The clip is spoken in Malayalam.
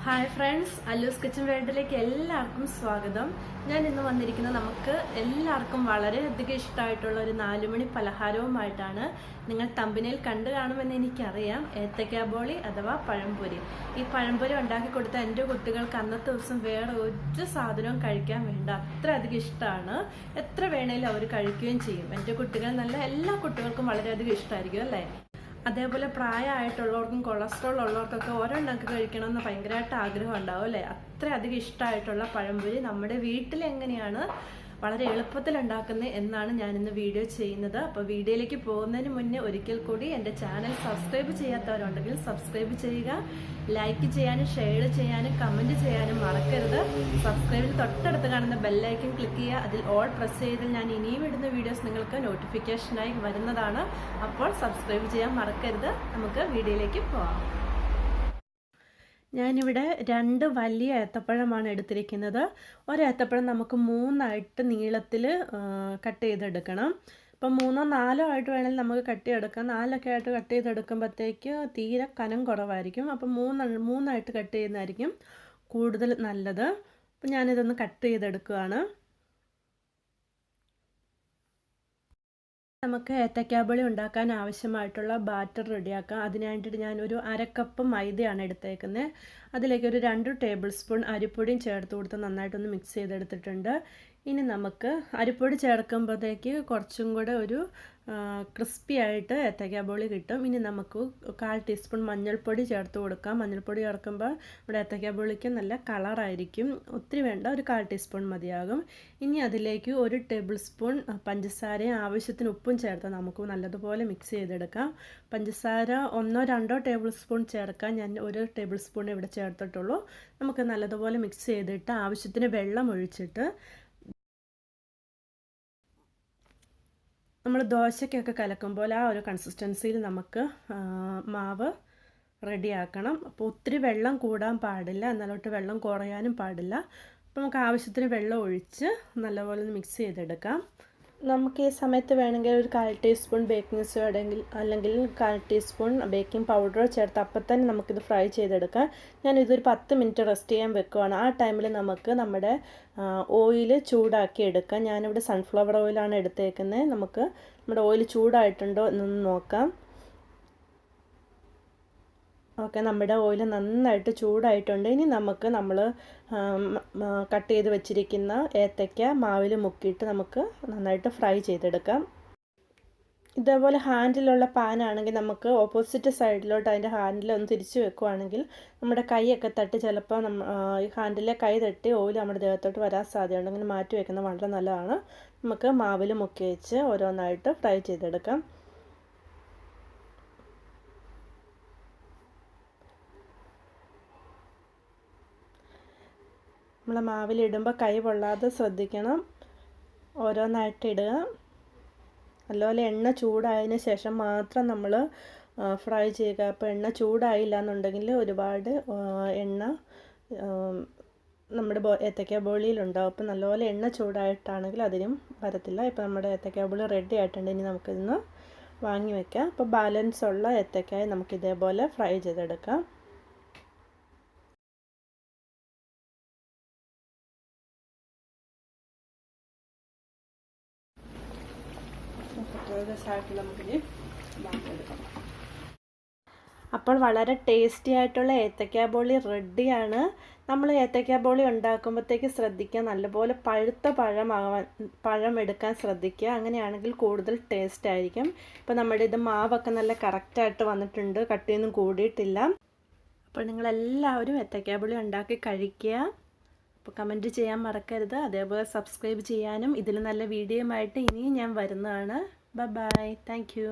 ഹായ് ഫ്രണ്ട്സ്, അല്ലൂസ് കിച്ചൻ വേൾഡിലേക്ക് എല്ലാവർക്കും സ്വാഗതം. ഞാൻ ഇന്ന് വന്നിരിക്കുന്നത് നമുക്ക് എല്ലാവർക്കും വളരെയധികം ഇഷ്ടമായിട്ടുള്ള ഒരു 4 മണി പലഹാരവുമായിട്ടാണ്. നിങ്ങൾ തമ്പനയിൽ കണ്ടു കാണുമെന്ന് എനിക്കറിയാം. ഏത്തക്ക ബോളി അഥവാ പഴംപൊരി. ഈ പഴംപൊരി ഉണ്ടാക്കി കൊടുത്ത എൻ്റെ കുട്ടികൾക്ക് അന്നത്തെ ദിവസം വേറെ ഒരു സാധനവും കഴിക്കാൻ വേണ്ട, അത്രയധികം ഇഷ്ടമാണ്. എത്ര വേണേലും അവർ കഴിക്കുകയും ചെയ്യും. എൻ്റെ കുട്ടികൾ നല്ല എല്ലാ കുട്ടികൾക്കും വളരെയധികം ഇഷ്ടമായിരിക്കും അല്ലേ. അതേപോലെ പ്രായമായിട്ടുള്ളവർക്കും കൊളസ്ട്രോൾ ഉള്ളവർക്കൊക്കെ ഓരോന്നൊക്കെ കഴിക്കണമെന്ന് ഭയങ്കരമായിട്ട് ആഗ്രഹം ഉണ്ടാവും അല്ലേ. അത്രയധികം ഇഷ്ടമായിട്ടുള്ള പഴംപൊരി നമ്മുടെ വീട്ടിൽ എങ്ങനെയാണ് വളരെ എളുപ്പത്തിൽ ഉണ്ടാക്കുന്നത് എന്നാണ് ഞാനിന്ന് വീഡിയോ ചെയ്യുന്നത്. അപ്പോൾ വീഡിയോയിലേക്ക് പോകുന്നതിന് മുന്നേ ഒരിക്കൽ കൂടി എൻ്റെ ചാനൽ സബ്സ്ക്രൈബ് ചെയ്യാത്തവരുണ്ടെങ്കിൽ സബ്സ്ക്രൈബ് ചെയ്യുക, ലൈക്ക് ചെയ്യാനും ഷെയർ ചെയ്യാനും കമൻറ്റ് ചെയ്യാനും മറക്കരുത്. സബ്സ്ക്രൈബിൽ തൊട്ടടുത്ത് കാണുന്ന ബെല്ലൈക്കൻ ക്ലിക്ക് ചെയ്യുക, അതിൽ ഓൾ പ്രസ് ചെയ്താൽ ഞാൻ ഇനിയും ഇടുന്ന വീഡിയോസ് നിങ്ങൾക്ക് നോട്ടിഫിക്കേഷനായി വരുന്നതാണ്. അപ്പോൾ സബ്സ്ക്രൈബ് ചെയ്യാൻ മറക്കരുത്. നമുക്ക് വീഡിയോയിലേക്ക് പോകാം. ഞാനിവിടെ 2 വലിയ ഏത്തപ്പഴമാണ് എടുത്തിരിക്കുന്നത്. ഒരു ഏത്തപ്പഴം നമുക്ക് 3 നീളത്തിൽ കട്ട് ചെയ്തെടുക്കണം. ഇപ്പം 3 4 ആയിട്ട് വേണമെങ്കിൽ നമുക്ക് കട്ട് ചെയ്തെടുക്കാം. 4 ആയിട്ട് കട്ട് ചെയ്തെടുക്കുമ്പോഴത്തേക്ക് തീരെ കനം കുറവായിരിക്കും. അപ്പം 3 കട്ട് ചെയ്യുന്നതായിരിക്കും കൂടുതൽ നല്ലത്. അപ്പം ഞാനിതൊന്ന് കട്ട് ചെയ്തെടുക്കുകയാണ്. നമുക്ക് ഏത്തക്ക ബോളി ഉണ്ടാക്കാൻ ആവശ്യമായിട്ടുള്ള ബാറ്റർ റെഡിയാക്കാം. അതിനായിട്ട് ഞാനൊരു 1/2 കപ്പ് മൈദയാണ് എടുത്തേക്കുന്നത്. അതിലേക്ക് ഒരു 2 ടേബിൾ സ്പൂൺ അരിപ്പൊടിയും ചേർത്ത് കൊടുത്ത് നന്നായിട്ടൊന്ന് മിക്സ് ചെയ്തെടുത്തിട്ടുണ്ട്. ഇനി നമുക്ക് അരിപ്പൊടി ചേർക്കുമ്പോഴത്തേക്ക് കുറച്ചും കൂടെ ഒരു ക്രിസ്പി ആയിട്ട് ഏത്തക്ക ബോളി കിട്ടും. ഇനി നമുക്ക് 1/4 ടീസ്പൂൺ മഞ്ഞൾപ്പൊടി ചേർത്ത് കൊടുക്കാം. മഞ്ഞൾപ്പൊടി ചേർക്കുമ്പോൾ ഇവിടെ ഏത്തക്ക ബോളിക്ക് നല്ല കളറായിരിക്കും. ഒത്തിരി വേണ്ട, ഒരു 1/4 ടീസ്പൂൺ മതിയാകും. ഇനി അതിലേക്ക് 1 ടേബിൾ സ്പൂൺ പഞ്ചസാരയും ആവശ്യത്തിന് ഉപ്പും ചേർത്ത് നമുക്ക് നല്ലതുപോലെ മിക്സ് ചെയ്തെടുക്കാം. പഞ്ചസാര 1-2 ടേബിൾ സ്പൂൺ ചേർക്കാം. ഞാൻ 1 ടേബിൾ സ്പൂൺ ഇവിടെ ചേർത്തിട്ടുള്ളൂ. നമുക്ക് നല്ലതുപോലെ മിക്സ് ചെയ്തിട്ട് ആവശ്യത്തിന് വെള്ളം ഒഴിച്ചിട്ട് നമ്മൾ ദോശയ്ക്കൊക്കെ കലക്കുമ്പോൾ ആ ഒരു കൺസിസ്റ്റൻസിയിൽ നമുക്ക് മാവ് റെഡിയാക്കണം. അപ്പോൾ ഒത്തിരി വെള്ളം കൂടാൻ പാടില്ല, എന്നാലോട്ട് വെള്ളം കുറയാനും പാടില്ല. അപ്പോൾ നമുക്ക് ആവശ്യത്തിന് വെള്ളം ഒഴിച്ച് നല്ലപോലെ മിക്സ് ചെയ്തെടുക്കാം. നമുക്ക് ഈ സമയത്ത് വേണമെങ്കിൽ ഒരു 1/4 ടീസ്പൂൺ ബേക്കിംഗ് സോഡ അല്ലെങ്കിൽ 1/4 ടീസ്പൂൺ ബേക്കിംഗ് പൗഡർ ചേർത്ത് അപ്പം തന്നെ നമുക്കിത് ഫ്രൈ ചെയ്തെടുക്കാം. ഞാനിതൊരു 10 മിനിറ്റ് റെസ്റ്റ് ചെയ്യാൻ വെക്കുവാണ്. ആ ടൈമിൽ നമുക്ക് നമ്മുടെ ഓയിൽ ചൂടാക്കി എടുക്കാം. ഞാനിവിടെ സൺഫ്ലവർ ഓയിലാണ് എടുത്തേക്കുന്നത്. നമുക്ക് നമ്മുടെ ഓയിൽ ചൂടായിട്ടുണ്ടോ എന്നൊന്ന് നോക്കാം. ഓക്കെ, നമ്മുടെ ഓയിൽ നന്നായിട്ട് ചൂടായിട്ടുണ്ട്. ഇനി നമുക്ക് നമ്മൾ കട്ട് ചെയ്ത് വെച്ചിരിക്കുന്ന ഏത്തയ്ക്ക മാവിൽ മുക്കിയിട്ട് നമുക്ക് നന്നായിട്ട് ഫ്രൈ ചെയ്തെടുക്കാം. ഇതേപോലെ ഹാൻഡിലുള്ള പാനാണെങ്കിൽ നമുക്ക് ഓപ്പോസിറ്റ് സൈഡിലോട്ട് അതിൻ്റെ ഹാൻഡിൽ ഒന്ന് തിരിച്ച് വെക്കുവാണെങ്കിൽ നമ്മുടെ കൈയൊക്കെ തട്ടി ചിലപ്പോൾ ഈ ഹാൻഡിലെ കൈ തട്ടി ഓയിൽ നമ്മുടെ ദേഹത്തോട്ട് വരാൻ സാധ്യതയുണ്ട്. അങ്ങനെ മാറ്റി വെക്കുന്നത് വളരെ നല്ലതാണ്. നമുക്ക് മാവിൽ മുക്കി വെച്ച് ഓരോന്നായിട്ട് ഫ്രൈ ചെയ്തെടുക്കാം. നമ്മൾ മാവിലിടുമ്പോൾ കൈ പൊള്ളാതെ ശ്രദ്ധിക്കണം. ഓരോന്നായിട്ട് ഇടുക. നല്ലപോലെ എണ്ണ ചൂടായതിന് ശേഷം മാത്രം നമ്മൾ ഫ്രൈ ചെയ്യുക. അപ്പോൾ എണ്ണ ചൂടായില്ല എന്നുണ്ടെങ്കിൽ ഒരുപാട് എണ്ണ നമ്മുടെ ഏത്തക്ക ബോളിയിലുണ്ടാവും. അപ്പോൾ നല്ലപോലെ എണ്ണ ചൂടായിട്ടാണെങ്കിൽ അതിനും വരത്തില്ല. ഇപ്പോൾ നമ്മുടെ ഏത്തക്ക ബോളി റെഡി ആയിട്ടുണ്ട്. ഇനി നമുക്കിതൊന്ന് വാങ്ങി വയ്ക്കാം. അപ്പോൾ ബാലൻസ് ഉള്ള ഏത്തക്കായ നമുക്കിതേപോലെ ഫ്രൈ ചെയ്തെടുക്കാം. അപ്പോൾ വളരെ ടേസ്റ്റി ആയിട്ടുള്ള ഏത്തക്ക ബോളി റെഡിയാണ്. നമ്മൾ ഏത്തക്ക ബോളി ഉണ്ടാക്കുമ്പോഴത്തേക്ക് ശ്രദ്ധിക്കുക, നല്ലപോലെ പഴുത്ത പഴം എടുക്കാൻ ശ്രദ്ധിക്കുക. അങ്ങനെയാണെങ്കിൽ കൂടുതൽ ടേസ്റ്റ് ആയിരിക്കും. ഇപ്പോൾ നമ്മുടെ ഇത് മാവൊക്കെ നല്ല കറക്റ്റായിട്ട് വന്നിട്ടുണ്ട്, കട്ടിയൊന്നും കൂടിയിട്ടില്ല. അപ്പോൾ നിങ്ങളെല്ലാവരും ഏത്തക്ക ബോളി ഉണ്ടാക്കി കഴിക്കുക. അപ്പോൾ കമൻറ്റ് ചെയ്യാൻ മറക്കരുത്. അതേപോലെ സബ്സ്ക്രൈബ് ചെയ്യാനും ഇതിൽ നല്ല വീഡിയോയുമായിട്ട് ഇനിയും ഞാൻ വരുന്നതാണ്. Bye bye. Thank you.